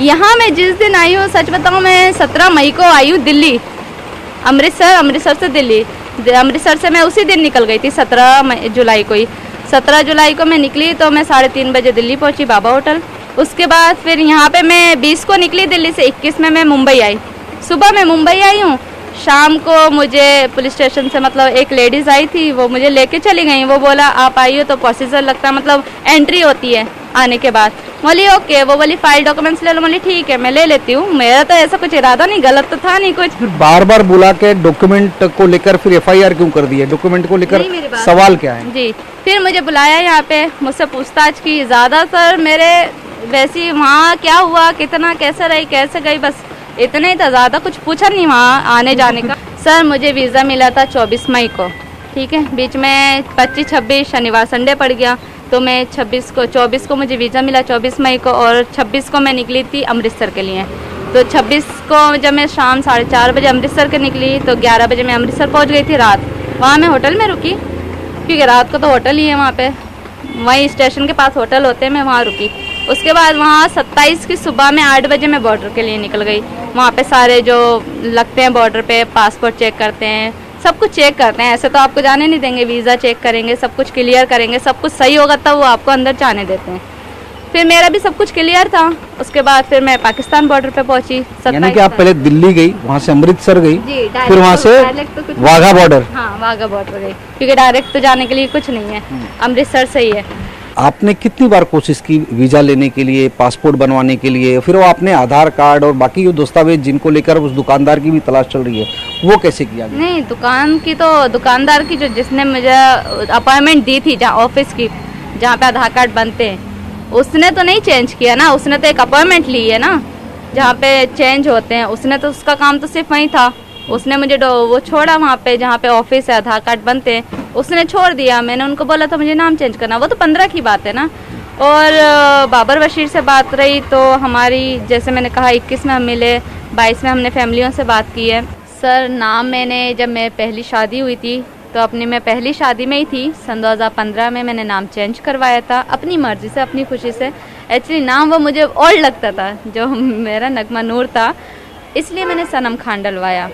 यहाँ मैं जिस दिन आई हूँ, सच बताऊँ, मैं 17 मई को आई हूँ दिल्ली, अमृतसर से दिल्ली। अमृतसर से मैं उसी दिन निकल गई थी, 17 जुलाई को ही। 17 जुलाई को मैं निकली तो मैं 3:30 बजे दिल्ली पहुँची, बाबा होटल। उसके बाद फिर यहाँ पे मैं 20 को निकली दिल्ली से, 21 में मैं मुंबई आई। सुबह मैं मुंबई आई हूँ, शाम को मुझे पुलिस स्टेशन से मतलब एक लेडीज़ आई थी, वो मुझे लेके चली गई। वो बोला आप आई हो तो प्रोसीजर लगता है, मतलब एंट्री होती है आने के बाद। बोली ओके, वो बोली फाइल डॉक्यूमेंट्स ले लो। बोली ठीक है मैं ले लेती हूँ, मेरा तो ऐसा कुछ इरादा नहीं, गलत तो था नहीं कुछ। फिर बार बार बुला के डॉक्यूमेंट को लेकर फिर FIR क्यों कर दिए? डॉक्यूमेंट को लेकर सवाल क्या है? जी, फिर मुझे बुलाया यहाँ पे, मुझसे पूछताछ की। ज़्यादातर मेरे वैसी वहाँ क्या हुआ, कितना, कैसे रही, कैसे गई, बस इतना ही था, ज़्यादा कुछ पूछा नहीं वहाँ आने जाने का। सर मुझे वीज़ा मिला था 24 मई को, ठीक है। बीच में 25, 26 शनिवार संडे पड़ गया, तो मैं 24 को मुझे वीज़ा मिला 24 मई को, और 26 को मैं निकली थी अमृतसर के लिए। तो 26 को जब मैं शाम 4:30 बजे अमृतसर के निकली तो 11 बजे मैं अमृतसर पहुंच गई थी रात। वहाँ मैं होटल में रुकी, क्योंकि रात को तो होटल ही है वहाँ पे, वहीं स्टेशन के पास होटल होते हैं, मैं वहाँ रुकी। उसके बाद वहाँ 27 की सुबह में 8 बजे मैं बॉर्डर के लिए निकल गई। वहाँ पे सारे जो लगते हैं बॉर्डर पे, पासपोर्ट चेक करते हैं, सब कुछ चेक करते हैं। ऐसे तो आपको जाने नहीं देंगे, वीज़ा चेक करेंगे, सब कुछ क्लियर करेंगे, सब कुछ सही होगा तब वो आपको अंदर जाने देते हैं। फिर मेरा भी सब कुछ क्लियर था। उसके बाद फिर मैं पाकिस्तान बॉर्डर पे पहुंची। यानी कि आप पहले दिल्ली गई, वहाँ से अमृतसर गई, फिर वहाँ से वाघा बॉर्डर। हाँ, वाघा बॉर्डर गई, क्योंकि डायरेक्ट तो जाने के लिए कुछ नहीं है, अमृतसर से ही है। आपने कितनी बार कोशिश की वीज़ा लेने के लिए, पासपोर्ट बनवाने के लिए? फिर वो आपने आधार कार्ड और बाकी जो दस्तावेज जिनको लेकर उस दुकानदार की भी तलाश चल रही है, वो कैसे किया गया? नहीं, दुकानदार की जो जिसने मुझे अपॉइंटमेंट दी थी, जहाँ ऑफिस की, जहाँ पे आधार कार्ड बनते हैं, उसने तो नहीं चेंज किया ना, उसने तो एक अपॉइंटमेंट ली है ना जहाँ पे चेंज होते हैं। उसने तो, उसका काम तो सिर्फ वही था। उसने मुझे वो छोड़ा वहाँ पे जहाँ पे ऑफिस है, आधार कार्ड बनते हैं, उसने छोड़ दिया। मैंने उनको बोला था मुझे नाम चेंज करना, वो तो 15 की बात है ना। और बाबर बशीर से बात रही तो हमारी, जैसे मैंने कहा, 21 में हम मिले, 22 में हमने फैमिलियों से बात की है। सर नाम मैंने, जब मैं पहली शादी हुई थी तो अपनी, मैं पहली शादी में ही थी, सन 2015 में मैंने नाम चेंज करवाया था अपनी मर्जी से, अपनी खुशी से। एक्चुअली नाम वो मुझे और लगता था, जो मेरा नगमा नूर था, इसलिए मैंने सनम खान डलवाया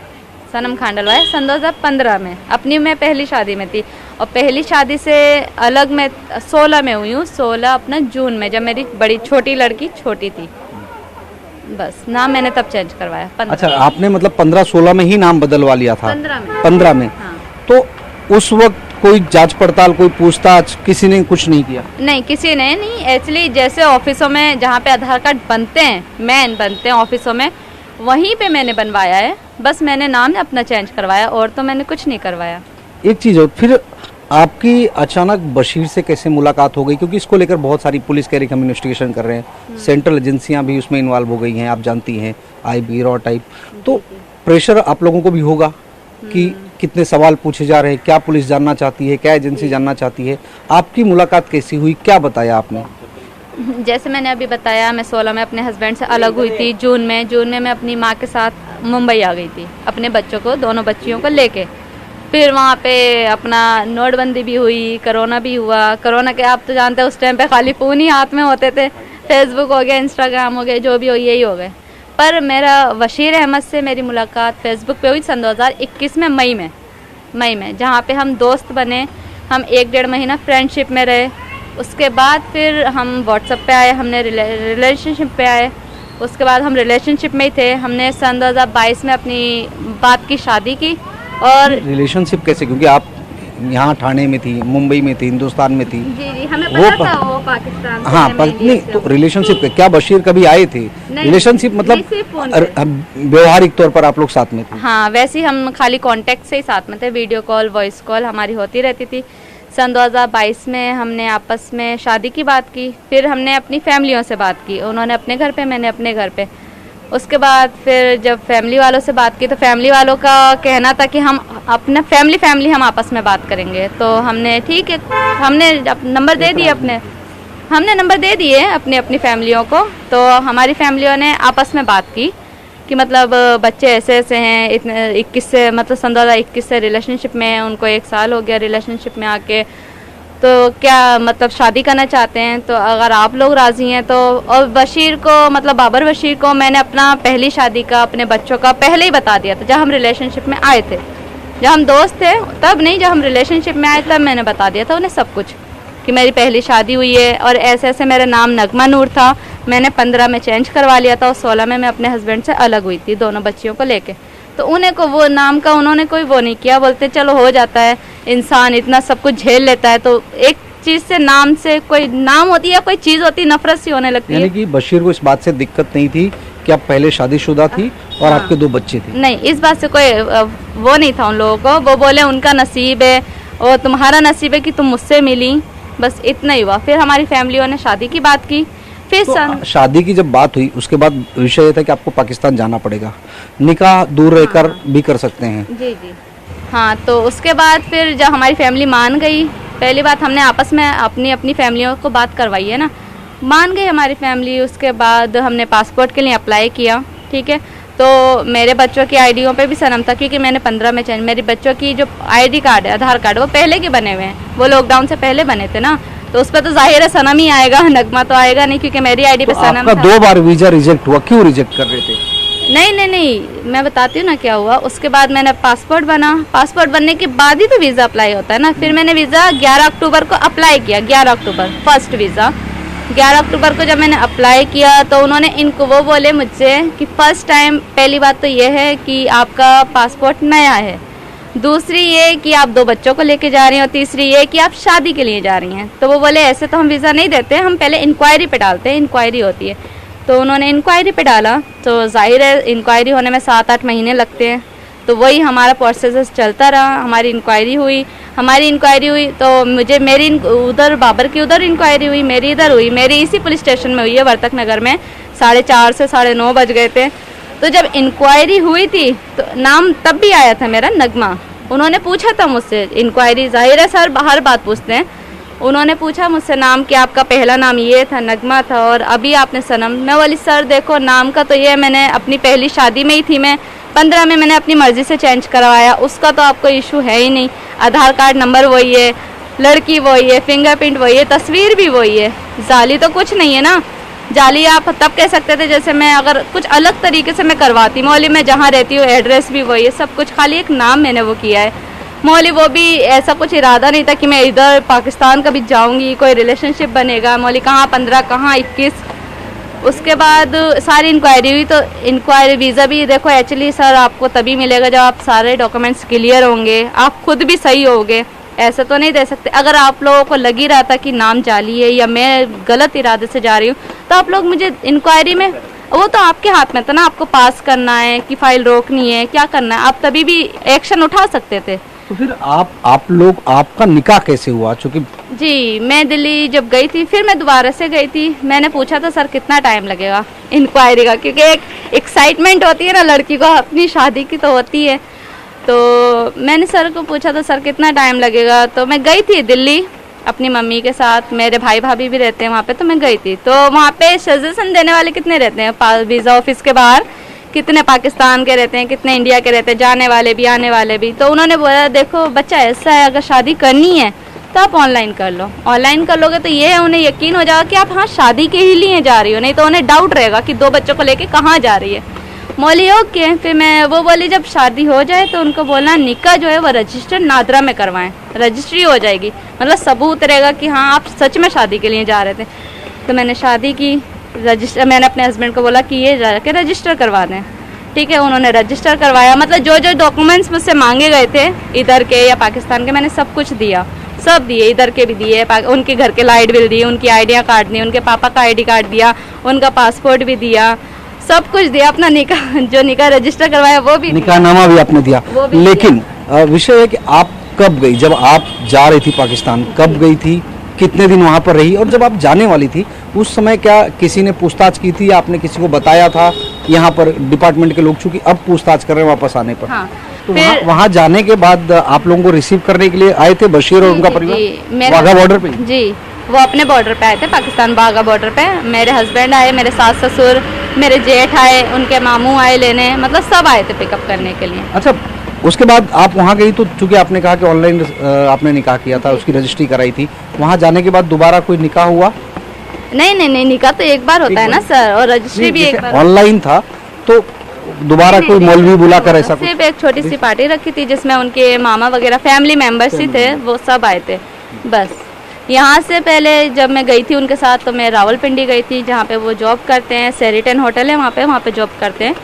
सन 2015 में। अपनी मैं पहली शादी में थी, और पहली शादी से अलग मैं 16 में हुई हूँ, 16 अपना जून में, जब मेरी बड़ी छोटी लड़की छोटी थी। बस नाम मैंने तब चेंज करवाया। अच्छा, आपने मतलब 15-16 में ही नाम बदलवा लिया था? 15 में। हाँ। तो उस वक्त कोई जांच पड़ताल, कोई पूछताछ किसी ने कुछ नहीं किया? नहीं, किसी ने नहीं। एक्चुअली जैसे ऑफिसों में जहाँ पे आधार कार्ड बनते हैं, मेन बनते हैं ऑफिसों में, वहीं पे मैंने बनवाया है। बस मैंने नाम अपना चेंज करवाया, और तो मैंने कुछ नहीं करवाया। एक चीज़ हो, फिर आपकी अचानक बशीर से कैसे मुलाकात हो गई? क्योंकि इसको लेकर बहुत सारी पुलिस कह रही है हम इन्वेस्टिगेशन कर रहे हैं, सेंट्रल एजेंसियां भी उसमें इन्वॉल्व हो गई हैं, आप जानती हैं, IB रॉ टाइप। तो प्रेशर आप लोगों को भी होगा कि कितने सवाल पूछे जा रहे हैं, क्या पुलिस जानना चाहती है, क्या एजेंसी जानना चाहती है। आपकी मुलाकात कैसी हुई, क्या बताया आपने? जैसे मैंने अभी बताया, मैं 16 में अपने हस्बैंड से अलग हुई थी। जून में मैं अपनी माँ के साथ मुंबई आ गई थी, अपने बच्चों को, दोनों बच्चियों को लेके। फिर वहाँ पे अपना नोटबंदी भी हुई, कोरोना भी हुआ। कोरोना के आप तो जानते हैं उस टाइम पे खाली फ़ोन ही हाथ में होते थे, फेसबुक हो गया, इंस्टाग्राम हो गया, जो भी हो यही हो गए। पर मेरा बशीर अहमद से मेरी मुलाकात फेसबुक पे हुई सन 2021 में, मई में, जहाँ पे हम दोस्त बने। हम 1-1.5 महीना फ्रेंडशिप में रहे। उसके बाद फिर हम व्हाट्सएप पे आए, हमने रिलेशनशिप पे आए। उसके बाद हम रिलेशनशिप में ही थे। हमने सन 2022 में अपनी बात की शादी की। और रिलेशनशिप कैसे? क्योंकि आप यहाँ ठाणे में थी, मुंबई में थी, हिंदुस्तान में थी। जी, हमें पता था वो पाकिस्तान से। हाँ, नहीं तो रिलेशनशिप क्या बशीर कभी आए थे? रिलेशनशिप मतलब व्यवहारिक तौर पर आप लोग साथ में थे? हाँ, वैसे ही हम खाली कांटेक्ट से ही साथ में थे, वीडियो कॉल, वॉइस कॉल हमारी होती रहती थी। सन 2022 में हमने आपस में शादी की बात की। फिर हमने अपनी फैमिलियों से बात की, उन्होंने अपने घर पे, मैंने अपने घर पे। उसके बाद फिर जब फैमिली वालों से बात की तो फैमिली वालों का कहना था कि हम अपना फैमिली हम आपस में बात करेंगे। तो हमने ठीक है, हमने नंबर दे दिए अपने अपनी फैमिलियों को। तो हमारी फैमिलियों ने आपस में बात की कि मतलब बच्चे ऐसे ऐसे हैं, इतने 21 से, मतलब सन 2021 से रिलेशनशिप में हैं, उनको 1 साल हो गया रिलेशनशिप में आके। तो क्या मतलब शादी करना चाहते हैं, तो अगर आप लोग राज़ी हैं तो। और बशीर को मतलब बाबर बशीर को मैंने अपना पहली शादी का अपने बच्चों का पहले ही बता दिया था, जब हम रिलेशनशिप में आए थे। जब हम दोस्त थे तब नहीं, जब हम रिलेशनशिप में आए तब मैंने बता दिया था उन्हें सब कुछ, कि मेरी पहली शादी हुई है और ऐसे ऐसे। मेरा नाम नगमा नूर था, मैंने 15 में चेंज करवा लिया था और 16 में मैं अपने हस्बैंड से अलग हुई थी, दोनों बच्चियों को लेके। तो उन्हें को वो नाम का उन्होंने कोई वो नहीं किया, बोलते चलो हो जाता है, इंसान इतना सब कुछ झेल लेता है। तो एक चीज़ से, नाम से, कोई नाम होती है कोई चीज़ होती है, नफरत सी होने लगती है। यानी कि बशीर को इस बात से दिक्कत नहीं थी कि आप पहले शादीशुदा थी और आपके 2 बच्चे थे? नहीं, इस बात से कोई वो नहीं था उन लोगों को। वो बोले उनका नसीब है और तुम्हारा नसीब है कि तुम मुझसे मिली, बस इतना ही हुआ। फिर हमारी फैमिलियों ने शादी की बात की। फिर तो शादी की जब बात हुई उसके बाद विषय ये था कि आपको पाकिस्तान जाना पड़ेगा, निकाह दूर रहकर भी कर सकते हैं। जी जी हाँ। तो उसके बाद फिर जब हमारी फैमिली मान गई, पहली बात हमने आपस में अपनी अपनी फैमिलियों को बात करवाई है ना, मान गई हमारी फैमिली। उसके बाद हमने पासपोर्ट के लिए अप्लाई किया, ठीक है। तो मेरे बच्चों की आईडियों पे भी सनम था, क्योंकि मैंने 15 में चेंज, मेरे बच्चों की जो आईडी कार्ड है, आधार कार्ड, वो पहले के बने हुए हैं, वो लॉकडाउन से पहले बने थे ना, तो उस पर तो जाहिर है सनम ही आएगा, नगमा तो आएगा नहीं, क्योंकि मेरी आईडी पे सनम आपका था। 2 बार वीजा रिजेक्ट हुआ, क्यों रिजेक्ट कर रहे थे? नहीं नहीं नहीं, मैं बताती हूँ ना क्या हुआ। उसके बाद मैंने पासपोर्ट बना, पासपोर्ट बनने के बाद ही तो वीज़ा अप्लाई होता है ना। फिर मैंने वीज़ा 11 अक्टूबर को अप्लाई किया, 11 अक्टूबर फर्स्ट वीज़ा। 11 अक्टूबर को जब मैंने अप्लाई किया तो उन्होंने इनको वो बोले मुझसे कि फ़र्स्ट टाइम, पहली बात तो ये है कि आपका पासपोर्ट नया है, दूसरी ये कि आप 2 बच्चों को लेके जा रही हैं, और तीसरी ये कि आप शादी के लिए जा रही हैं। तो वो बोले ऐसे तो हम वीज़ा नहीं देते, हम पहले इंक्वायरी पे डालते हैं, इंक्वायरी होती है। तो उन्होंने इंक्वायरी पे डाला, तो जाहिर है इंक्वायरी होने में 7-8 महीने लगते हैं। तो वही हमारा प्रोसेस चलता रहा। हमारी इंक्वायरी हुई तो मुझे मेरी उधर बाबर की उधर इंक्वायरी हुई, मेरी इधर हुई, मेरी इसी पुलिस स्टेशन में हुई है, वर्तक नगर में। 4:30 से 9:30 बज गए थे। तो जब इंक्वायरी हुई थी तो नाम तब भी आया था मेरा नगमा। उन्होंने पूछा था मुझसे, इंक्वायरी जाहिर है सर हर बात पूछते हैं, उन्होंने पूछा मुझसे नाम कि आपका पहला नाम ये था, नगमा था, और अभी आपने सनम। मैं बोली सर देखो नाम का तो ये मैंने अपनी पहली शादी में ही थी, मैं 15 में मैंने अपनी मर्ज़ी से चेंज करवाया, उसका तो आपको इशू है ही नहीं। आधार कार्ड नंबर वही है, लड़की वही है, फिंगरप्रिंट वही है, तस्वीर भी वही है, जाली तो कुछ नहीं है ना। जाली आप तब कह सकते थे जैसे मैं अगर कुछ अलग तरीके से मैं करवाती। मौली में जहाँ रहती हूँ एड्रेस भी वही है, सब कुछ, खाली एक नाम मैंने वो किया है। मौली वो भी ऐसा कुछ इरादा नहीं था कि मैं इधर पाकिस्तान कभी जाऊँगी, कोई रिलेशनशिप बनेगा। मौली कहाँ 15, कहाँ 21। उसके बाद सारी इंक्वायरी हुई, तो इंक्वायरी वीज़ा भी देखो एक्चुअली सर आपको तभी मिलेगा जब आप सारे डॉक्यूमेंट्स क्लियर होंगे, आप खुद भी सही होगे, ऐसा तो नहीं दे सकते। अगर आप लोगों को लग ही रहा था कि नाम जाली है या मैं गलत इरादे से जा रही हूँ, तो आप लोग मुझे इंक्वायरी में, वो तो आपके हाथ में था ना, आपको पास करना है कि फाइल रोकनी है, क्या करना है, आप तभी भी एक्शन उठा सकते थे। तो फिर आपका निकाह कैसे हुआ? चूंकि जी मैं दिल्ली जब गई थी, फिर मैं दोबारा से गई थी, मैंने पूछा था सर कितना टाइम लगेगा इंक्वायरी का, क्योंकि एक एक्साइटमेंट होती है ना लड़की को, अपनी शादी की तो होती है। तो मैंने सर को पूछा था सर कितना टाइम लगेगा। तो मैं गई थी दिल्ली अपनी मम्मी के साथ, मेरे भाई भाभी भी रहते हैं वहाँ पे, तो मैं गई थी। तो वहाँ पे सजेशन देने वाले कितने रहते हैं वीज़ा ऑफिस के बाहर, कितने पाकिस्तान के रहते हैं, कितने इंडिया के रहते हैं, जाने वाले भी आने वाले भी। तो उन्होंने बोला देखो बच्चा ऐसा है, अगर शादी करनी है तो आप ऑनलाइन कर लो, ऑनलाइन कर लोगे तो ये है उन्हें यकीन हो जाएगा कि आप हाँ शादी के ही लिए जा रही हो, नहीं तो उन्हें डाउट रहेगा कि 2 बच्चों को लेके कहाँ जा रही है। मौली ओके। फिर मैं वो बोली जब शादी हो जाए तो उनको बोलना निकाह जो है वो रजिस्टर नादरा में करवाएं, रजिस्ट्री हो जाएगी, मतलब सबूत रहेगा कि हाँ आप सच में शादी के लिए जा रहे थे। तो मैंने शादी की, रजिस्टर, मैंने अपने हस्बैंड को बोला कि ये जाके रजिस्टर करवा दें, ठीक है। उन्होंने रजिस्टर करवाया, मतलब जो जो डॉक्यूमेंट्स मुझसे मांगे गए थे इधर के या पाकिस्तान के, मैंने सब कुछ दिया, सब दिए, इधर के भी दिए, उनके घर के लाइट बिल दिए, उनकी आइडिया कार्ड दिए, उनके पापा का आईडी कार्ड दिया, उनका पासपोर्ट भी दिया, सब कुछ दिया। अपना निकाह जो निकाह रजिस्टर करवाया वो भी, निकाहनामा भी आपने दिया। लेकिन विषय है कि आप कब गई, जब आप जा रही थी पाकिस्तान, कब गई थी, कितने दिन वहाँ पर रही, और जब आप जाने वाली थी उस समय क्या किसी ने पूछताछ की थी या आपने किसी को बताया था? यहाँ पर डिपार्टमेंट के लोग चूंकि अब पूछताछ कर रहे हैं वापस आने पर, हाँ, तो वहाँ जाने के बाद आप लोगों को रिसीव करने के लिए आए थे बशीर और उनका परिवार वाघा बॉर्डर पे? जी वो अपने बॉर्डर पे आए थे, पाकिस्तान वाघा बॉर्डर पे। मेरे हस्बैंड आए, मेरे सास ससुर, मेरे जेठ आए, उनके मामू आए लेने, मतलब सब आए थे पिकअप करने के लिए। अच्छा, उसके बाद आप वहाँ गई तो चूंकि आपने कहा कि ऑनलाइन आपने निकाह किया था, उसकी रजिस्ट्री कराई थी, वहाँ जाने के बाद दोबारा कोई निकाह हुआ? नहीं नहीं नहीं, निकाह तो एक बार होता है ना सर, और रजिस्ट्री भी एक बार। ऑनलाइन था तो दोबारा कोई मौलवी बुलाकर ऐसा कुछ? सिर्फ एक छोटी सी पार्टी रखी थी जिसमें उनके मामा वगैरह फैमिली मेंबर्स ही थे, वो सब आए थे बस। यहाँ से पहले जब मैं गई थी उनके साथ तो मैं रावलपिंडी गई थी, जहाँ पे वो जॉब करते हैं, सेरिटन होटल है वहाँ पे जॉब करते हैं।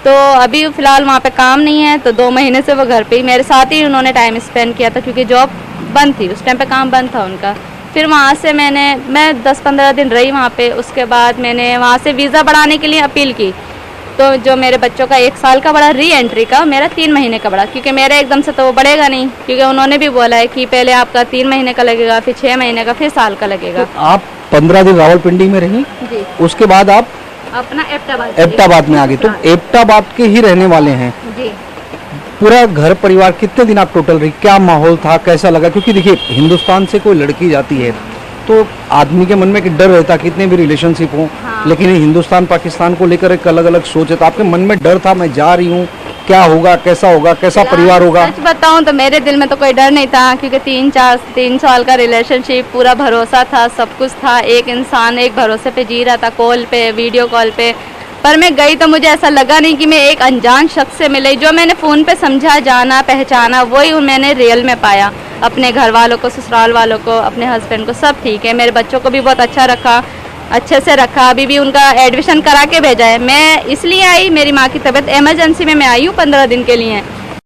तो अभी फ़िलहाल वहाँ पे काम नहीं है, तो 2 महीने से वो घर पे ही मेरे साथ ही उन्होंने टाइम स्पेंड किया था, क्योंकि जॉब बंद थी उस टाइम पे, काम बंद था उनका। फिर वहाँ से मैं 10-15 दिन रही वहाँ पे। उसके बाद मैंने वहाँ से वीज़ा बढ़ाने के लिए अपील की, तो जो मेरे बच्चों का 1 साल का बढ़ा री एंट्री का, मेरा 3 महीने का बढ़ा, क्योंकि मेरा एकदम से तो वो बढ़ेगा नहीं, क्योंकि उन्होंने भी बोला है कि पहले आपका 3 महीने का लगेगा, फिर 6 महीने का, फिर साल का लगेगा। तो आप 15 दिन रावलपिंडी में रही, जी। उसके बाद आप अपना एबटाबाद में आ गए। तो एबटाबाद के ही रहने वाले हैं जी। पूरा घर परिवार, कितने दिन आप टोटल रही, क्या माहौल था, कैसा लगा? क्योंकि देखिए हिंदुस्तान से कोई लड़की जाती है तो आदमी के मन में एक डर रहता, कितने भी रिलेशनशिप हो, हाँ। लेकिन हिंदुस्तान पाकिस्तान को लेकर एक अलग अलग सोच है, तो आपके मन में डर था, मैं जा रही हूँ, क्या होगा, कैसा होगा, कैसा परिवार होगा? सच बताऊं तो मेरे दिल में तो कोई डर नहीं था, क्योंकि 3 साल का रिलेशनशिप, पूरा भरोसा था, सब कुछ था, एक इंसान एक भरोसे पे जी रहा था, कॉल पे, वीडियो कॉल पे। पर मैं गई तो मुझे ऐसा लगा नहीं कि मैं एक अनजान शख्स से मिली। जो मैंने फ़ोन पे समझा, जाना, पहचाना, वही मैंने रियल में पाया। अपने घर वालों को, ससुराल वालों को, अपने हस्बैंड को, सब ठीक है। मेरे बच्चों को भी बहुत अच्छा रखा, अच्छे से रखा। अभी भी उनका एडमिशन करा के भेजा है। मैं इसलिए आई, मेरी माँ की तबीयत इमरजेंसी में मैं आई हूँ 15 दिन के लिए।